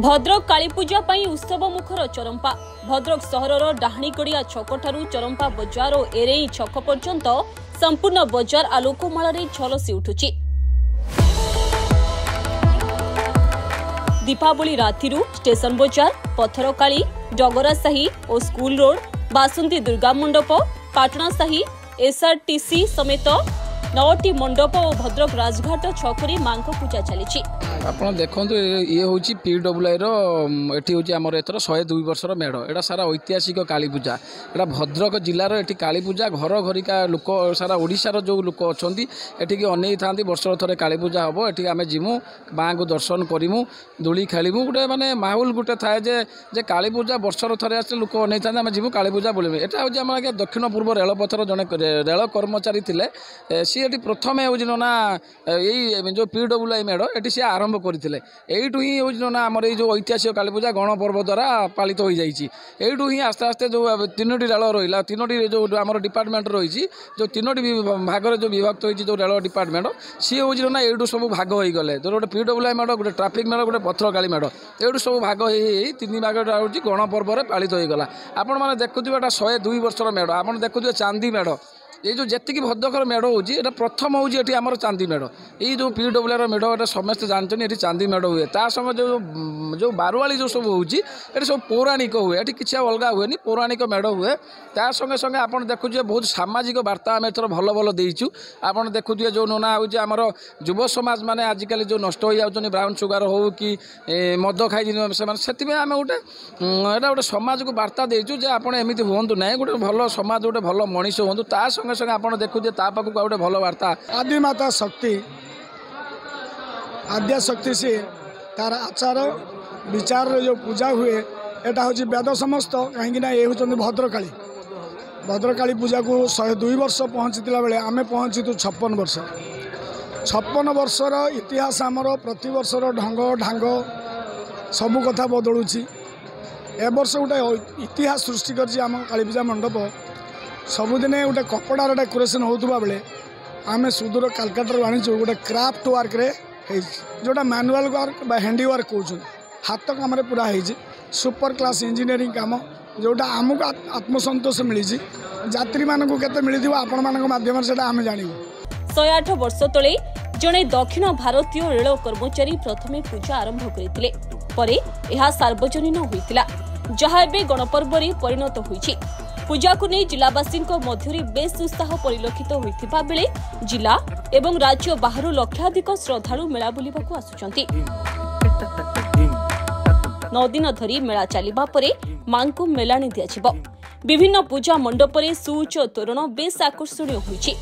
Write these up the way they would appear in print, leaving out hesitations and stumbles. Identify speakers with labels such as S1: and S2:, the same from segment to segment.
S1: भद्रक कालीपूजा उत्सव मुखर चरंपा भद्रक सहरर डाहाणीगड़िया छकठारू चरंपा बजार और एरेई छक पर्यंत संपूर्ण बजार आलोकमाल झलसी उठुची। दीपावली रातिरू स्टेशन बजार पथरकाली डगरासाही और स्कूल रोड बासंती दुर्गा मंडप पाटना साही एसआरटीसी समेत 9टी मंडप और भद्रक राजघाट छकरी मां पूजा चली।
S2: आपड़ देखो ये हूँ PWI रही हूँ आमर एथर 102 वर्षर मेढ़ एटा सारा ऐतिहासिक कालीपूजा एटा भद्रक जिलार ये कालीपूजा घर घरिका लोक सारा ओडिशार जो लोक अच्छा एटिकी अनेई था वर्ष थे कालीपूजा हम ये आम जीमु माँ को दर्शन करूँ दोली खेलूँ गोटे मानने माहौल गोटे थाए जे कालीपूजा वर्ष थे आस लोक अनेई था आम जीमु कालीपूजा बोलूँ यहाँ हूँ आम आगे दक्षिण पूर्व रेलपथर जड़े रेल कर्मचारी थे सी प्रथम हूँ ना यही जो PWI मेढ़ ये सी आरंभ करते यू ही हूँ ना आम जो ऐतिहासिक कालीपूजा गणपर्व द्वारा पालित हो जाइए ही आस्ते आस्ते जो 3टी रेल रहा 3टी जो आम डिपार्टमेंट रही जो 3टी भाग जो विभक्त हो जो रेल डिपार्टमेंट सी हूँ ना यू सब भाग हो गले जो गोटे PWI मेढ़ गोटे ट्राफिक मेढ़ गोटे पथरकाली मेढ़ यू सब भाग हो 3 भाग हूँ गणपर्व पालित हो गला। आपण मैंने देखुए 102 वर्षर मेढ़ आप देखुए चांदी मेढ़ ये जो जी भद्रकर मेढ़ होता प्रथम हूँ ये आम चांदी मेढ़ ये जो PWI मेढ़ ये समस्ते जानते ये चांदी मेढ़ हुए ता समय जो बारुआली जो सब होती सब पौराणिक हुए ये किसी अलग हुए पौराणिक मेढ़ हुए ता संगे संगे आप देखुए बहुत सामाजिक वार्ता आम एथर भल भल देचु। आप देखुए जो नोना हूँ आमर युव समाज मैंने आजिकल जो नष्ट हो जाती ब्राउन सुगर हो कि मद खाई से आम गोटे गोटे समाज को वार्ता देचु जे आप एमती हूँ ना गोटे भल समाज गोटे भल मनीष हूँ ता संगे संगे आप देखुए पाक गोटे भल वार्ता
S3: आदिमाता शक्ति आद्या शक्ति से तार आचार विचार जो पूजा हुए यहाँ हूँ वेद समस्त कहीं ये हूँ भद्रकाली पूजा को 102 वर्ष पहुँचला बेले आम पहुँची 56 वर्ष 56 वर्षर इतिहास आमर प्रति वर्षर ढंग ढांग सबू कथा बदलुची ए वर्ष गोटे इतिहास सृष्टि करम कालीपूजा मंडप सबुदिने गोटे कपड़ार डेकोरेशन होता बेले आम सुदूर कालकाटार आनीचु गोटे क्राफ्ट वर्क रे जोटा मैनुअल वर्क बा हैंडी वर्क कहूँ हाथ काम पूरा है सुपर क्लास इंजीनियरिंग काम जोटा आमको आत्मसंतोष मिली यात्री मानक केते मिली आपण मानक माध्यम से आम जानू।
S1: 108 वर्ष तले जड़े दक्षिण भारतीय रेल कर्मचारी प्रथमे पूजा आरंभ करथिले परे एहा सार्वजनीन होइतिला जहा एबे गणपर्व रे परिणत होईछि। पूजा को नहीं जिलावासी मध्य बेस उत्साह परिलक्षित होता बेले जिला एवं राज्य बाहर लक्षाधिक श्रद्धालु मेला बुलिबाकु आसुचंती। 9 दिन धरी मेला चलिबा परे मां को मेलाणी दियाजिबो। विभिन्न पूजा मंडप रे सूच तोरण बेस आकर्षणीय होईछि।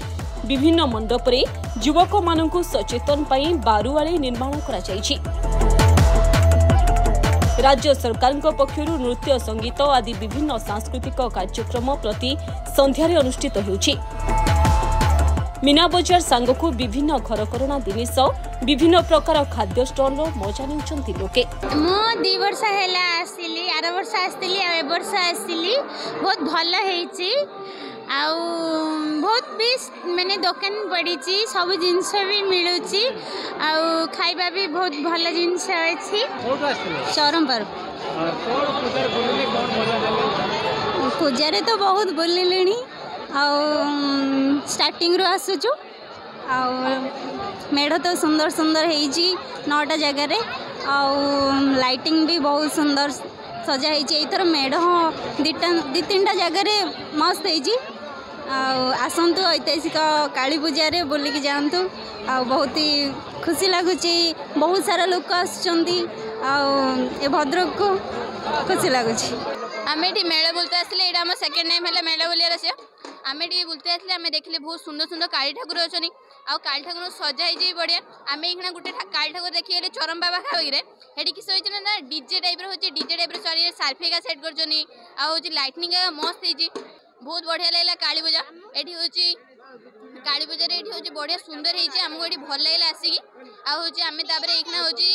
S1: विभिन्न मंडप रे युवक मानकु सचेतन पई बारुआली निर्माण करा जाईछि। राज्य सरकार पक्षर नृत्य संगीत आदि विभिन्न सांस्कृतिक कार्यक्रम प्रति संध्यारे अनुष्ठित होउछि। मीना बजार सांगकु विभिन्न घरकरणा जिनिस विभिन्न प्रकार खाद्य स्टॉल रो मजा नेउछंती लोके।
S4: मो 2 वर्ष हैला आसिली आर वर्ष आसिली आ ए वर्ष आसिली बहुत भल हेछि आ बहुत भी मैंने दुकान पड़ी सब जिनस भी मिलूची आ खाइबा भी बहुत भल जिनस अछि। चरंपर पूजा तो बहुत बुलिली स्टार्टिंग रो आसुचु आ मेढ़ तो सुंदर सुंदर है 9टा जगह लाइटिंग भी बहुत सुंदर सजा है मेढ़ 2-3टा जगह मस्त है। आसतु ऐतिहासिक काली पूजा रे बोलिकी जातु बहुत ही खुशी लगुच बहुत सारा लोक आसुचंती भद्रक को खुशी लगुच।
S5: आम ये मेला बुलते आसले ये आम सेकेंड टाइम है मेला बुलियार आस आम ये बुलते आसले आम देखले बहुत सुंदर सुंदर काली ठाकुर अच्छा आ काली ठाकुर सजा है बढ़िया आम ये गोटे काली ठाकुर देखिए चरम बाबा खाई हेटी किस ना DJ type DJ type sorry सार्फिका सेट कर लाइटनिंग मस्त है बहुत बढ़िया लगला काली पूजा एठी होची काली पूजा रे एठी होची बढ़िया सुंदर हेची हमको एठी भल लागला आसी आ होची आमे ताबरे एकना होची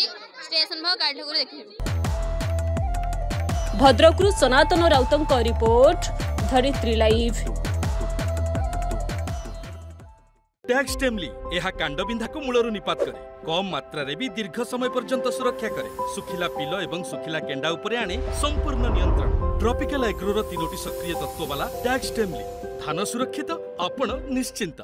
S5: स्टेशन भाव काली ठाकुर देखि।
S1: भद्रकरू सनातन राउतंक रिपोर्ट धरित्री लाइव।
S6: टैक्स टेमली यह कांडबिंधा को मूलरू निपात करे कम मात्रा रे भी दीर्घ समय पर्यंत सुरक्षा करे सुखिला पिलो एवं सुखिला केंडा उपरे आने संपूर्ण नियंत्रण ट्रॉपिकल एग्रोर 3टी सक्रिय तत्व वाला टैक्स टेमली धान सुरक्षित आपण निश्चिंत।